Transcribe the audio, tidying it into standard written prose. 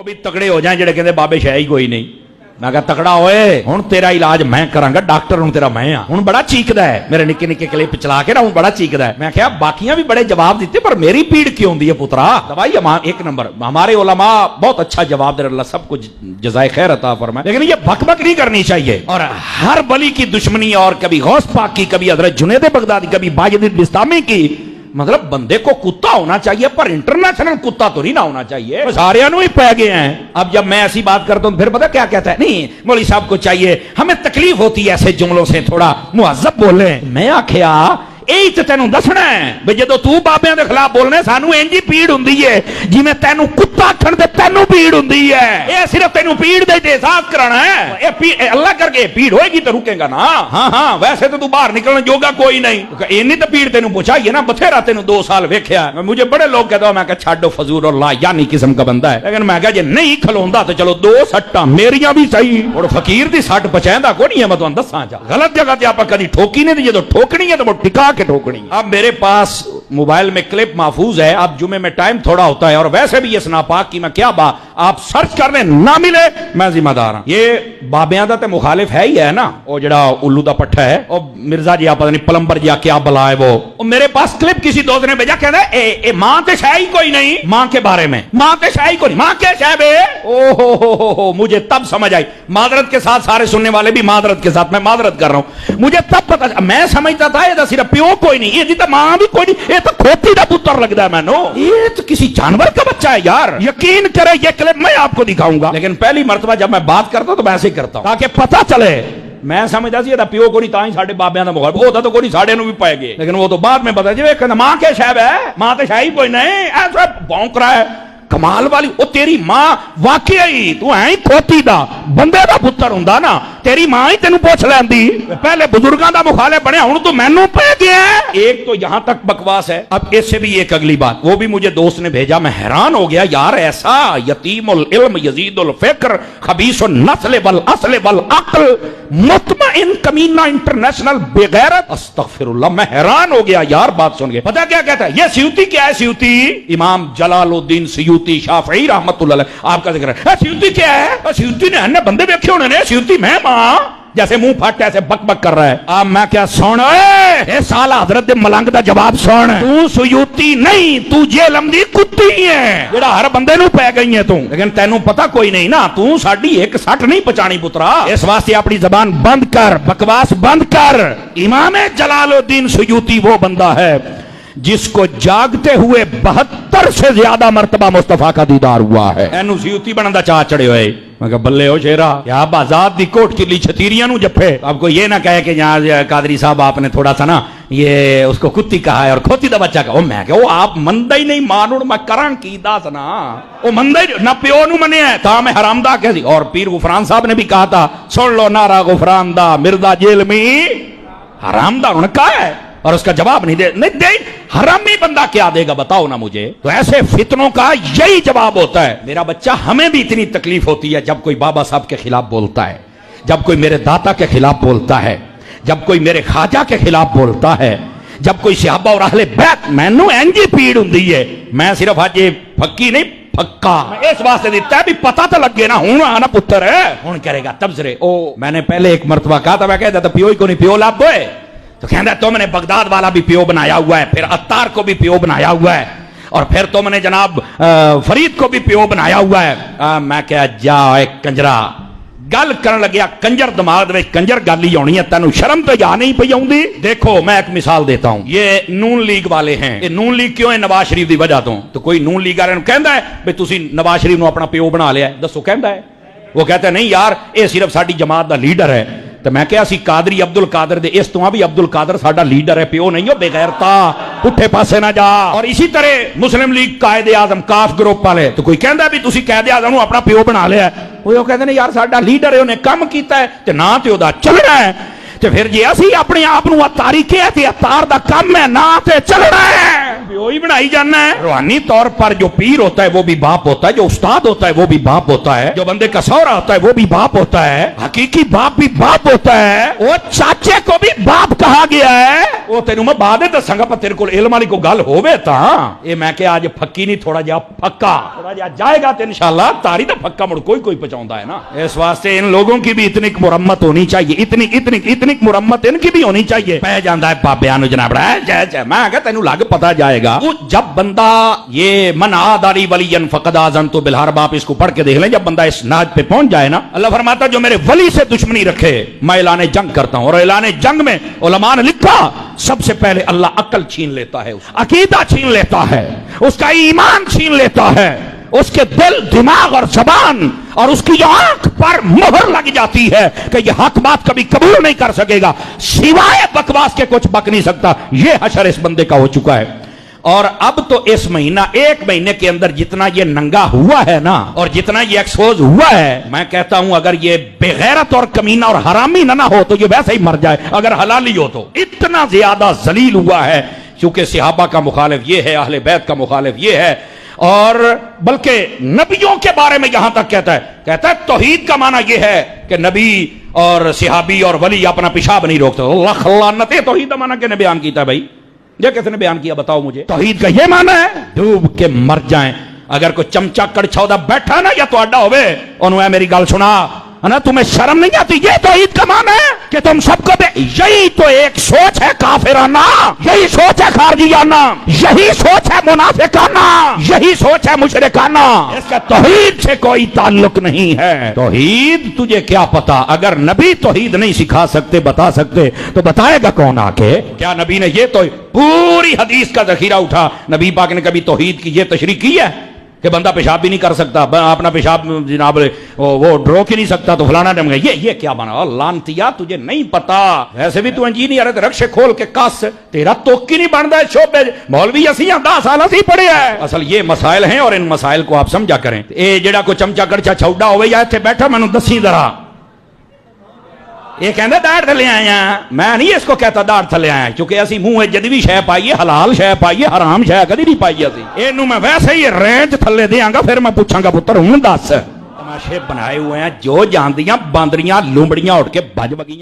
ਉਹ ਵੀ ਤਕੜੇ ਹੋ ਜਾਏ ਜਿਹੜੇ ਕਹਿੰਦੇ ਬਾਬੇ ਸ਼ੈ ਹੀ ਕੋਈ ਨਹੀਂ। ਮੈਂ ਕਿਹਾ ਤਕੜਾ ਹੋਏ ਹੁਣ ਤੇਰਾ ਇਲਾਜ ਮੈਂ ਕਰਾਂਗਾ, ਡਾਕਟਰ ਹੁਣ ਤੇਰਾ ਮੈਂ ਆ। ਹੁਣ ਬੜਾ ਚੀਕਦਾ ਹੈ ਮੇਰੇ ਨਿੱਕੇ ਨਿੱਕੇ ਕਲਿੱਪ ਚਲਾ ਕੇ ਨਾ, ਹੁਣ ਬੜਾ ਚੀਕਦਾ है। मैं क्या बाकियां भी बड़े जवाब देते पर मेरी पीड़ क्यों होती है पुत्रा? दवाई एक नंबर, हमारे उलमा बहुत अच्छा जवाब दे, अल्लाह सब कुछ जज़ाए खैर अता फरमाए। लेकिन ये बकबक नहीं करनी चाहिए और हर वली की दुश्मनी और कभी गौस पाक की, कभी हज़रत जुनैद बगदादी, कभी बायजीद बिस्तामी की। मतलब बंदे को कुत्ता होना चाहिए पर इंटरनेशनल कुत्ता तो नहीं ना होना चाहिए। सारे ही पै गए हैं। अब जब मैं ऐसी बात करता हूं फिर पता क्या कहता है, नहीं मौलवी साहब को चाहिए, हमें तकलीफ होती है ऐसे जुमलों से, थोड़ा मुहज़्ज़ब बोले। मैं आखिया यही तो तेन दसना है भी जो तू बाबियां के खिलाफ बोलने सानू इंज ही पीड़ हुंदी है जिवें तेनू कुत्ता आखण ते तेनू पीड़ हुंदी है। ये सिर्फ तेनू पीड़ दे एहसास कराना है। ये अल्लाह करके पीड़ होएगी तो रुकेगा ना। हाँ हाँ वैसे तो तू बाहर निकलने जोगा कोई नहीं। इन्नी तो पीड़ तेनू पहुंचाई है ना, बथेरा तेनू 2 साल वेख्या। मुझे बड़े लोग कहते हो, मैं कहा छाड़ो फजूल और लायानी किस्म का बंदा है। लेकिन मैं कहा जे नहीं खलोंदा तो चलो 2 सट्टां मेरियां भी सही। और फकीर दी सट बचांदा कोई नहीं है। मैं तुहानू दस्सां जा गलत जगह ते आपां कदी ठोकी नहीं, जो ठोकनी है तो वो टिका के ठोकनी। अब मेरे पास मोबाइल में क्लिप महफूज है। अब जुमे में टाइम थोड़ा होता है और वैसे भी इस नापाक की मैं क्या बात, आप सर्च करने ना मिले मैं जिम्मेदार हूं। ये बाबियां दा ते मुखालिफ है ही है ना, वो जड़ा उल्लू दा पट्ठा है और मिर्जा जी, आप पता नहीं प्लम्बर जी क्या बला है वो। मेरे पास क्लिप किसी दोस्त ने भेजा, कहता है ए मां ते शाह ही कोई नहीं, मां के बारे में, मां ते शाह ही कोई नहीं, मां क्या शाह बे। ओ मुझे तब समझ आई, मादरत के साथ सारे सुनने वाले भी मादरत के साथ, मैं मादरत कर रहा हूं, मुझे तब पता, मैं समझता था ये सिर्फ प्यो कोई नहीं, ये तो मां भी कोई नहीं, ये तो खोती का पुत्र लगता है मैनू, ये तो किसी जानवर का बच्चा है यार। यकीन करे ये क्लिप मैं आपको दिखाऊंगा। लेकिन पहली मर्तबा जब मैं बात करता हूं तो मैं ऐसे ही करता हूं ताकि पता चले। मैं समझदा सी ਇਹਦਾ ਪਿਓ ਕੋਈ ਤਾਂ ਹੀ ਸਾਡੇ ਬਾਬਿਆਂ ਦਾ ਮੁਖਾਲਫ ਉਹਦਾ ਤਾਂ ਕੋਈ ਸਾਡੇ ਨੂੰ ਵੀ ਪੈ ਗਏ। लेकिन वो तो बाद में पता जिਵੇਂ ਕਹਿੰਦਾ मां के शायब है, मां तो शायद कोई नहीं, ऐसा भौंक रहा है। कमाल वाली ओ तेरी मां वाकई तू है ही खोती दा बंदे दा पुत्र हुंदा ना, तेरी मां ही तेनू पूछ लैंदी। पहले बुजुर्गां दा मुखालिफ बनया, हुण तू मैनू पै गया। एक तो यहां तक बकवास है। अब इससे भी एक अगली बात, वो भी मुझे दोस्त ने भेजा, मैं हैरान हो गया यार, ऐसा यतीमुल इल्म यजीदुल फिक्र खबीसुन नस्ल वल अस्ल वल अक्ल मुतमइन कमीना इंटरनेशनल बेगैरत, अस्तगफिरुल्लाह। मैं हैरान हो गया यार बात सुन के। पता क्या कहता है, ये स्यूती क्या है? स्यूती इमाम जलालुद्दीन स्यूती शाफई रहमतुल्लाह अलैह, आपका जिक्र है। स्यूती क्या है? स्यूती ने अन्य बंदे देखे होने, स्यूती मैं मां जैसे मुंह फट ऐसे बकबक कर रहा है। अब मैं क्या सुन, ए साला हजरत दे मलंग दा जवाब सुन, तू सुयूती नहीं, तू जेलम दी कुत्ती है जेड़ा हर बंदे नू पै गई है तू। लेकिन तेनू पता कोई नहीं ना, तू साडी एक सट नहीं पचानी पुत्रा। इस वास्ते अपनी जबान बंद कर, बकवास बंद कर। इमाम जलालुद्दीन सुयूती वो बंदा है जिसको जागते हुए 72 से ज्यादा मर्तबा मुस्तफा का दीदार हुआ है। एनू सियूती बनने का चाह चढ़े हुए। मैं कहा बल्ले हो शेरा, या बाजाद दी कोट चिल्ली छतीरियां नु जफे। आपको ये ना कहे कि यहाँ कादरी साहब आपने थोड़ा सा ना ये उसको कुत्ती कहा है और खोती दा बच्चा कहा। मैं क्या आप मंदा ही नहीं मानूड़, मैं करां की दास ना, वो मंदा ही ना प्यो नु मने है ता मैं हरामदा कह दी। और पीर गुफरान साहब ने भी कहा था, सुन लो नारा गुफरान दा, मिर्जा जेल में हरामदा उन्होंने कहा है और उसका जवाब नहीं दे हरामी बंदा क्या देगा बताओ ना मुझे। तो ऐसे फितनों का यही जवाब होता है। मेरा बच्चा, हमें भी इतनी तकलीफ होती है जब कोई बाबा साहब के खिलाफ बोलता है, जब कोई मेरे दाता के खिलाफ बोलता है, जब कोई मेरे खाजा के खिलाफ बोलता है, जब कोई सहाबा और अहले बैत, मैनू इंजी पीड़ हुंदी है। मैं सिर्फ आज ये फक्की नहीं पक्का इस वास्ते दिता है भी पता तो लगे ना, हूं आना पुत्र है हूं करेगा तबसरे। ओ मैंने पहले एक मरतबा कहा था, मैं कहता था पियो ही को नहीं, पियो लाभ बोए तो कहता तुमने बगदाद वाला भी पियो बनाया हुआ है, फिर अत्तार को भी पियो बनाया हुआ है, और फिर तुमने जनाब फरीद को भी पियो बनाया हुआ है। मैं क्या जा एक कंजरा गल करन लग्या, कंजर दिमाग में कंजर गल ही आनी है, तेन शर्म तो या नहीं पई आउंदी। देखो मैं एक मिसाल देता हूं, ये नून लीग वाले हैं, ये नून लीग क्यों है? नवाज शरीफ की वजह तो कोई नून लीग वाले कहता है भी तुसी नवाज शरीफ नूं अपना पियो बना लिया, दसो कहता है? वो कहता है नहीं यार ये सिर्फ साडी जमात का लीडर है। तो मैं क्या सी कादरी अब्दुल कादर दे इस तो भी अब्दुल कादर साडा लीडर है, प्यो नहीं हो बेगैरता, पुठे पासे ना जा। और इसी तरह मुस्लिम लीग कायदे आजम काफ ग्रुप वाले तो कोई कहता भी तुसी कायदे आजम अपना प्यो बना लिया, वो कहते हैं यार साडा लीडर है, उन्हें काम किया है ते ना ते ओदा चलना है। ਤੇ ਫਿਰ ਜੇ ਅਸੀਂ ਆਪਣੇ ਆਪ ਨੂੰ ਤਾਰੀਕੇ ਤੇ ਅਤਾਰ ਦਾ ਕੰਮ ਹੈ ਨਾ ਤੇ ਚੱਲਣਾ है वही बनाई जाना है। रूहानी तौर पर जो पीर होता है वो भी बाप होता है, जो उस्ताद होता है वो भी बाप होता है, जो बंदे का सौरा होता है वो भी बाप होता है, हकीकी बाप भी बाप होता है। वो चाचे को भी बाप कहा गया है। वो तेनू मैं बाद दसांगा पर तेरे को इल्म वाली को गल होवे ता ये मैं क्या आज फक्की नहीं थोड़ा जा फक्का थोड़ा जा जाएगा तो इंशाल्लाह तारी तो फक्का मुड़ कोई कोई पहुंचाता है ना। इस वास्ते इन लोगों की भी इतनी मुरम्मत होनी चाहिए, इतनी इतनी इतनी मुरम्मत इनकी भी होनी चाहिए। पै जाता है बाबिया जनाब जय जय मैं क्या तेनू लग पता जाएगा। वो जब बंदा ये मन आदारी वलीयन फकद आज़न तो बिलहर बाप इसको पढ़ के देख लें, जब बंदा इस नाज पे पहुंच जाए ना, अल्लाह फरमाता जो मेरे वली से दुश्मनी रखे मैं ऐलान जंग करता हूं। और ऐलान जंग में उलमा ने लिखा सबसे पहले अल्लाह अक्ल छीन लेता है, अकीदा छीन लेता है, उसका ईमान छीन लेता है, उसके दिल दिमाग और जबान और उसकी जो आंख पर मोहर लग जाती है कि ये हक बात कभी कबूल नहीं कर सकेगा, सिवाय बकवास के कुछ बक नहीं सकता। ये हशर इस बंदे का हो चुका है। और अब तो इस महीना एक महीने के अंदर जितना ये नंगा हुआ है ना और जितना ये एक्सपोज हुआ है, मैं कहता हूं अगर ये बेगैरत और कमीना और हरामी ना हो तो ये वैसे ही मर जाए, अगर हलाली हो तो। इतना ज्यादा जलील हुआ है क्योंकि सहाबा का मुखालिफ ये है, अहले बैत का मुखालिफ ये है, और बल्कि नबियों के बारे में यहां तक कहता है तौहीद का माना यह है कि नबी और सहाबी और वली अपना पेशाब नहीं रोकते। अल्लाह लानत है, तौहीद का माना किसने बयान किया भाई? ये किसने बयान किया बताओ मुझे? तौहीद का ये माना है डूब के मर जाएं। अगर कोई चमचा कड़छौदा बैठा ना या तो अड्डा होवे उन्होंने मेरी गल सुना है ना, तुम्हें शर्म नहीं आती? ये तौहीद का माना है कि तुम सबको यही तो एक सोच है काफिराना, यही सोच है खारजियाना, यही सोच है मुनाफिकाना, यही सोच है मुशरिकाना। इसका तौहीद से कोई ताल्लुक नहीं है। तौहीद तुझे क्या पता? अगर नबी तौहीद नहीं सिखा सकते बता सकते तो बताएगा कौन आके? क्या नबी ने ये तो पूरी हदीस का जखीरा उठा, नबी पाक ने कभी तौहीद की ये तशरीह की है कि बंदा पेशाब भी नहीं कर सकता, अपना पेशाब जनाब वो रोक ही नहीं सकता तो फलाना डम गया? ये क्या बना लानतिया, तुझे नहीं पता। वैसे भी तू इंजीनियर है, रक्शे खोल के कस, तेरा तोक ही नहीं बनता है शोबे। मौलवी असी 10 साल असी पढ़े है। असल ये मसाइल हैं और इन मसाइल को आप समझा करें। ये जेड़ा कोई चमचा कड़छा छौड़ा होवे या इत्थे बैठा मैनू दसी जरा, ये कहते दाड़ थले आए हैं, मैं नहीं इसको कहता दाड़ थले आए क्योंकि असी मुंह जद भी शह पाइए, हलाल शह पाइए, हराम शह कदी नहीं पाई असी। इनू मैं वैसे ही रेंज थले देंगा, फिर मैं पूछांगा पुत्र हूं दस। तमाशे बनाए हुए हैं जो जानदियां बांदरियां लुंबड़ियां उठ के बज बगियां।